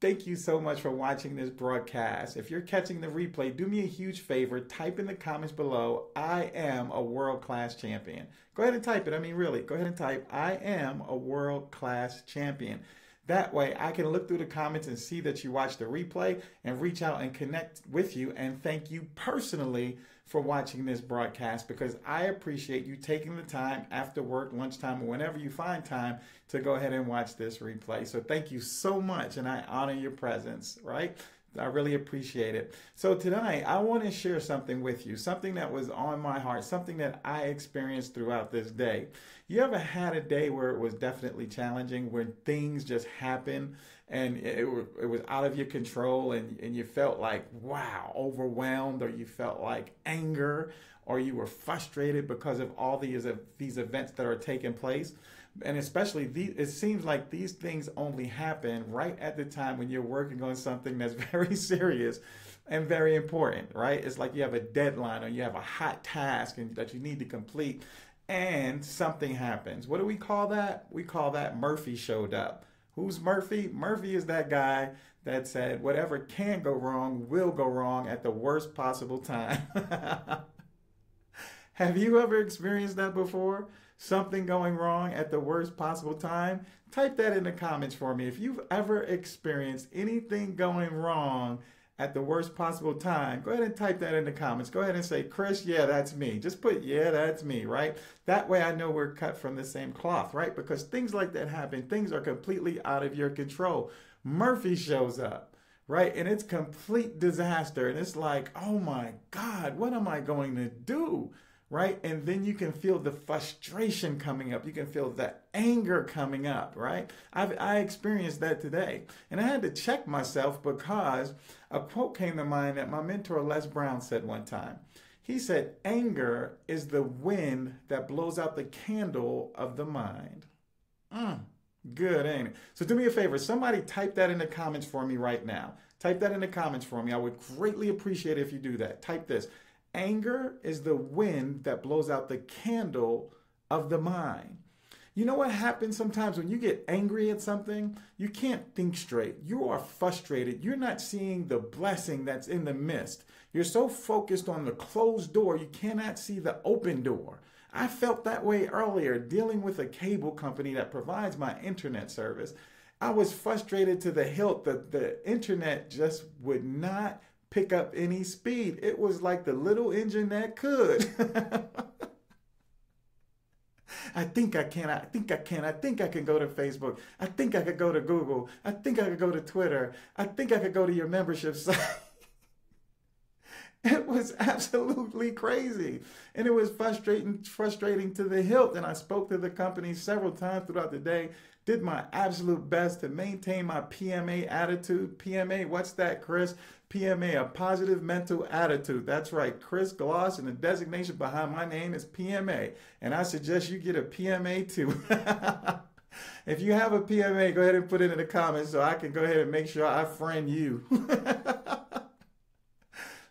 Thank you so much for watching this broadcast. If you're catching the replay, do me a huge favor. Type in the comments below, I am a world-class champion. Go ahead and type it. I mean, really, go ahead and type, I am a world-class champion. That way I can look through the comments and see that you watched the replay and reach out and connect with you and thank you personally for watching this broadcast, because I appreciate you taking the time after work, lunchtime, or whenever you find time to go ahead and watch this replay. So thank you so much, and I honor your presence, right? I really appreciate it. So tonight, I want to share something with you, something that was on my heart, something that I experienced throughout this day. You ever had a day where it was definitely challenging, where things just happened and it was out of your control and you felt like, wow, overwhelmed, or you felt like anger, or you were frustrated because of all these events that are taking place? And especially, it seems like these things only happen right at the time when you're working on something that's very serious and very important, right? It's like you have a deadline or you have a hot task that you need to complete, and something happens. What do we call that? We call that Murphy showed up. Who's Murphy? Murphy is that guy that said whatever can go wrong will go wrong at the worst possible time. Have you ever experienced that before? Something going wrong at the worst possible time? Type that in the comments for me. If you've ever experienced anything going wrong at the worst possible time, go ahead and type that in the comments. Go ahead and say, Chris, yeah, that's me. Just put, yeah, that's me, right? That way I know we're cut from the same cloth, right? Because things like that happen. Things are completely out of your control. Murphy shows up, right? And it's complete disaster. And it's like, oh my God, what am I going to do? Right? And then you can feel the frustration coming up. You can feel the anger coming up, right? I experienced that today. And I had to check myself because a quote came to mind that my mentor Les Brown said one time. He said, anger is the wind that blows out the candle of the mind. Good, ain't it? So do me a favor. Somebody type that in the comments for me right now. Type that in the comments for me. I would greatly appreciate it if you do that. Type this. Anger is the wind that blows out the candle of the mind. You know what happens sometimes when you get angry at something? You can't think straight. You are frustrated. You're not seeing the blessing that's in the midst. You're so focused on the closed door, you cannot see the open door. I felt that way earlier dealing with a cable company that provides my internet service. I was frustrated to the hilt that the internet just would not pick up any speed. It was like the little engine that could. I think I can. I think I can. I think I can go to Facebook. I think I could go to Google. I think I could go to Twitter. I think I could go to your membership site. It was absolutely crazy. And it was frustrating to the hilt. And I spoke to the company several times throughout the day, did my absolute best to maintain my PMA attitude. PMA, what's that, Chris? PMA, a positive mental attitude. That's right, Chris Gloss, and the designation behind my name is PMA. And I suggest you get a PMA too. If you have a PMA, go ahead and put it in the comments so I can go ahead and make sure I friend you.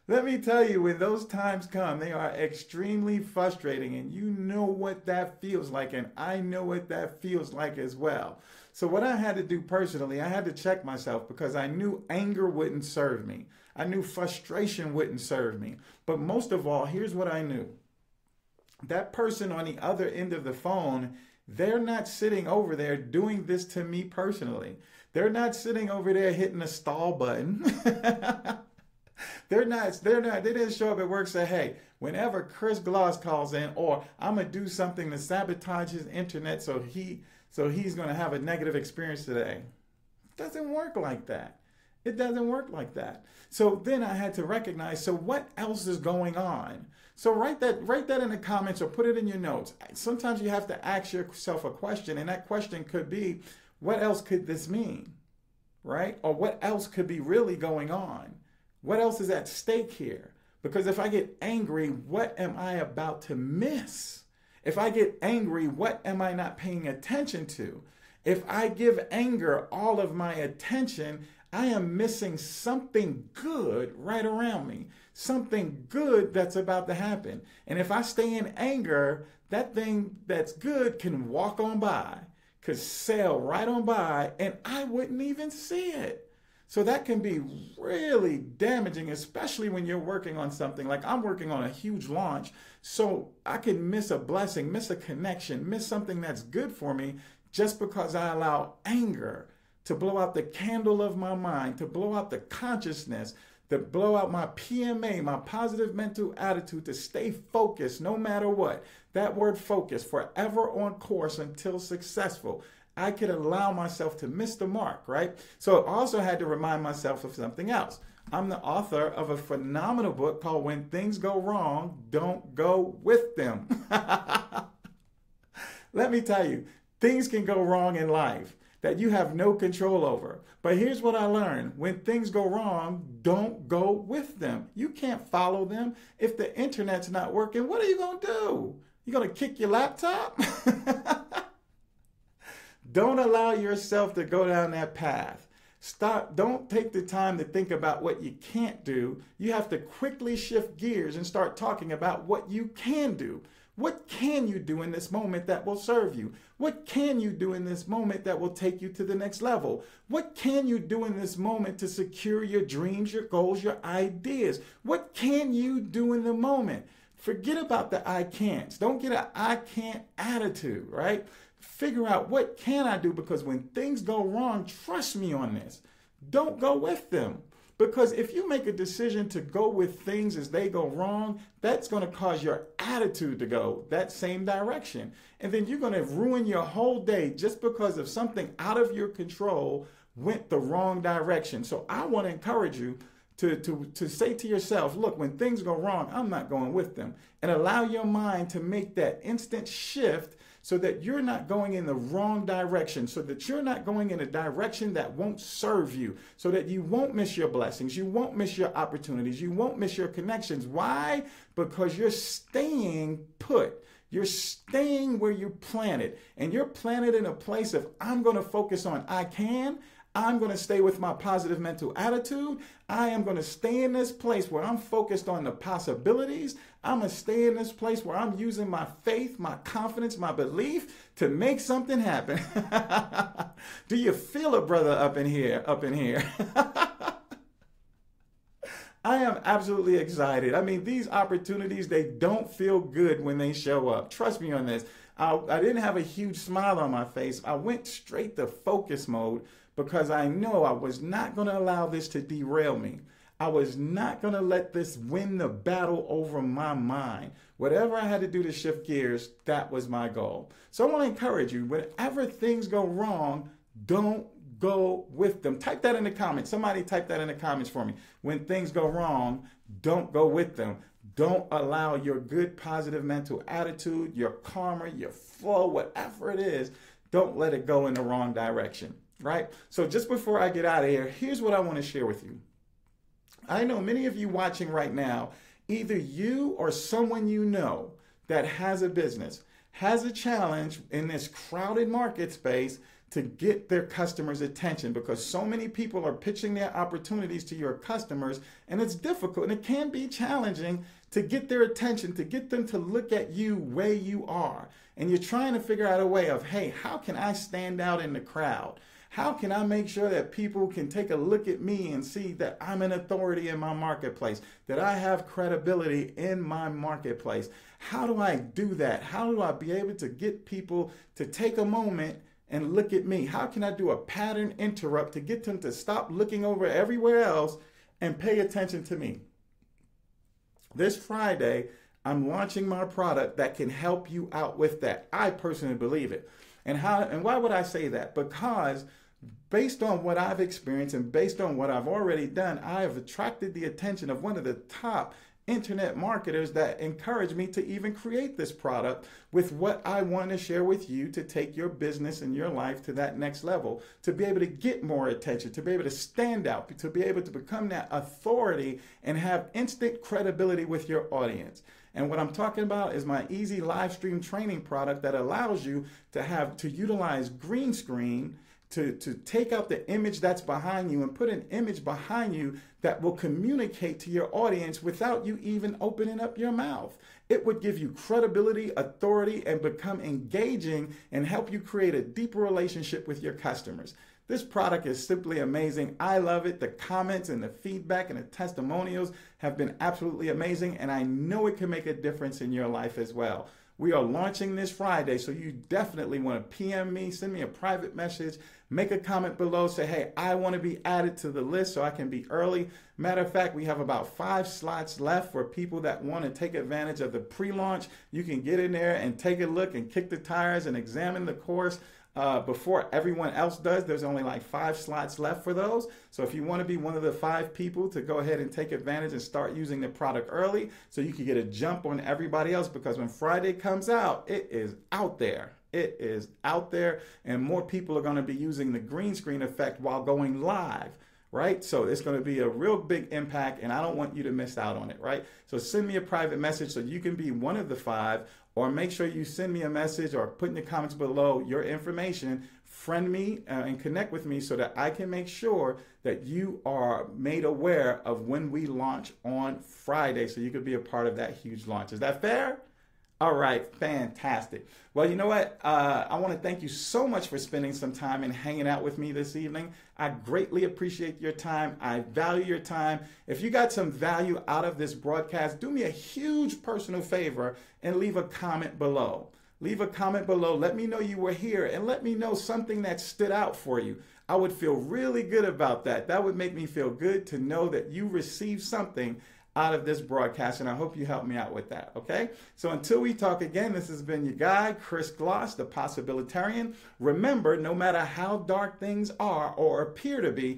Let me tell you, when those times come, they are extremely frustrating, and you know what that feels like, and I know what that feels like as well. So what I had to do personally, I had to check myself, because I knew anger wouldn't serve me. I knew frustration wouldn't serve me. But most of all, here's what I knew. That person on the other end of the phone, they're not sitting over there doing this to me personally. They're not sitting over there hitting the stall button. They didn't show up at work and say, hey, whenever Chris Gloss calls in, or I'm going to do something to sabotage his internet so he's going to have a negative experience today. It doesn't work like that. It doesn't work like that. So then I had to recognize, so what else is going on? So write that in the comments or put it in your notes. Sometimes you have to ask yourself a question, and that question could be, what else could this mean? Right? Or what else could be really going on? What else is at stake here? Because if I get angry, what am I about to miss? If I get angry, what am I not paying attention to? If I give anger all of my attention, I am missing something good right around me. Something good that's about to happen. And if I stay in anger, that thing that's good can walk on by, could sail right on by, and I wouldn't even see it. So that can be really damaging, especially when you're working on something. Like I'm working on a huge launch, so I can miss a blessing, miss a connection, miss something that's good for me just because I allow anger to blow out the candle of my mind, to blow out the consciousness, to blow out my PMA, my positive mental attitude, to stay focused no matter what. That word focus, forever on course until successful. I could allow myself to miss the mark, right? So I also had to remind myself of something else. I'm the author of a phenomenal book called When Things Go Wrong, Don't Go With Them. Let me tell you, things can go wrong in life that you have no control over. But here's what I learned. When things go wrong, don't go with them. You can't follow them. If the internet's not working, what are you going to do? You going to kick your laptop? Don't allow yourself to go down that path. Stop. Don't take the time to think about what you can't do. You have to quickly shift gears and start talking about what you can do. What can you do in this moment that will serve you? What can you do in this moment that will take you to the next level? What can you do in this moment to secure your dreams, your goals, your ideas? What can you do in the moment? Forget about the I can'ts. Don't get an I can't attitude, right? Figure out what can I do, because when things go wrong, trust me on this. Don't go with them. Because if you make a decision to go with things as they go wrong, that's going to cause your attitude to go that same direction. And then you're going to ruin your whole day just because of something out of your control went the wrong direction. So I want to encourage you to say to yourself, look, when things go wrong, I'm not going with them. And allow your mind to make that instant shift so that you're not going in the wrong direction, so that you're not going in a direction that won't serve you, so that you won't miss your blessings, you won't miss your opportunities, you won't miss your connections. Why? Because you're staying put. You're staying where you planted, and you're planted in a place of, I'm going to focus on I can. I'm going to stay with my positive mental attitude. I am going to stay in this place where I'm focused on the possibilities. I'm going to stay in this place where I'm using my faith, my confidence, my belief to make something happen. Do you feel it, brother, up in here? I am absolutely excited. I mean, these opportunities, they don't feel good when they show up. Trust me on this. I didn't have a huge smile on my face. I went straight to focus mode, because I know I was not going to allow this to derail me. I was not going to let this win the battle over my mind. Whatever I had to do to shift gears, that was my goal. So I want to encourage you, whenever things go wrong, don't go with them. Type that in the comments. Somebody type that in the comments for me. When things go wrong, don't go with them. Don't allow your good, positive mental attitude, your karma, your flow, whatever it is, don't let it go in the wrong direction. Right? So just before I get out of here, here's what I want to share with you. I know many of you watching right now, either you or someone you know that has a business, has a challenge in this crowded market space to get their customers' attention, because so many people are pitching their opportunities to your customers, and it's difficult and it can be challenging to get their attention, to get them to look at you where you are. And you're trying to figure out a way of, hey, how can I stand out in the crowd? How can I make sure that people can take a look at me and see that I'm an authority in my marketplace, that I have credibility in my marketplace? How do I do that? How do I be able to get people to take a moment and look at me? How can I do a pattern interrupt to get them to stop looking over everywhere else and pay attention to me? This Friday, I'm launching my product that can help you out with that. I personally believe it. And why would I say that? Because based on what I've experienced and based on what I've already done, I have attracted the attention of one of the top internet marketers that encouraged me to even create this product with what I want to share with you to take your business and your life to that next level, to be able to get more attention, to be able to stand out, to be able to become that authority and have instant credibility with your audience. And what I'm talking about is my easy live stream training product that allows you to utilize green screen to take out the image that's behind you and put an image behind you that will communicate to your audience without you even opening up your mouth. It would give you credibility, authority, and become engaging and help you create a deeper relationship with your customers. This product is simply amazing. I love it. The comments and the feedback and the testimonials have been absolutely amazing, and I know it can make a difference in your life as well. We are launching this Friday, so you definitely want to PM me, send me a private message, make a comment below, say, hey, I want to be added to the list so I can be early. Matter of fact, we have about 5 slots left for people that want to take advantage of the pre-launch. You can get in there and take a look and kick the tires and examine the course before everyone else does. There's only like 5 slots left for those. So if you want to be one of the 5 people to go ahead and take advantage and start using the product early so you can get a jump on everybody else, because when Friday comes out, it is out there. It is out there, and more people are going to be using the green screen effect while going live. Right? So it's going to be a real big impact, and I don't want you to miss out on it, right? So send me a private message so you can be one of the 5, or make sure you send me a message or put in the comments below your information, friend me and connect with me so that I can make sure that you are made aware of when we launch on Friday so you could be a part of that huge launch. Is that fair? All right, fantastic. Well, you know what? I want to thank you so much for spending some time and hanging out with me this evening. I greatly appreciate your time. I value your time. If you got some value out of this broadcast, do me a huge personal favor and leave a comment below. Leave a comment below. Let me know you were here, and let me know something that stood out for you. I would feel really good about that. That would make me feel good to know that you received something out of this broadcast, and I hope you help me out with that, okay? So until we talk again, this has been your guy, Chris Gloss, the Possibilitarian. Remember, no matter how dark things are or appear to be,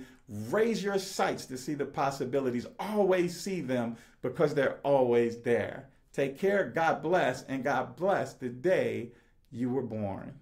raise your sights to see the possibilities. Always see them, because they're always there. Take care, God bless, and God bless the day you were born.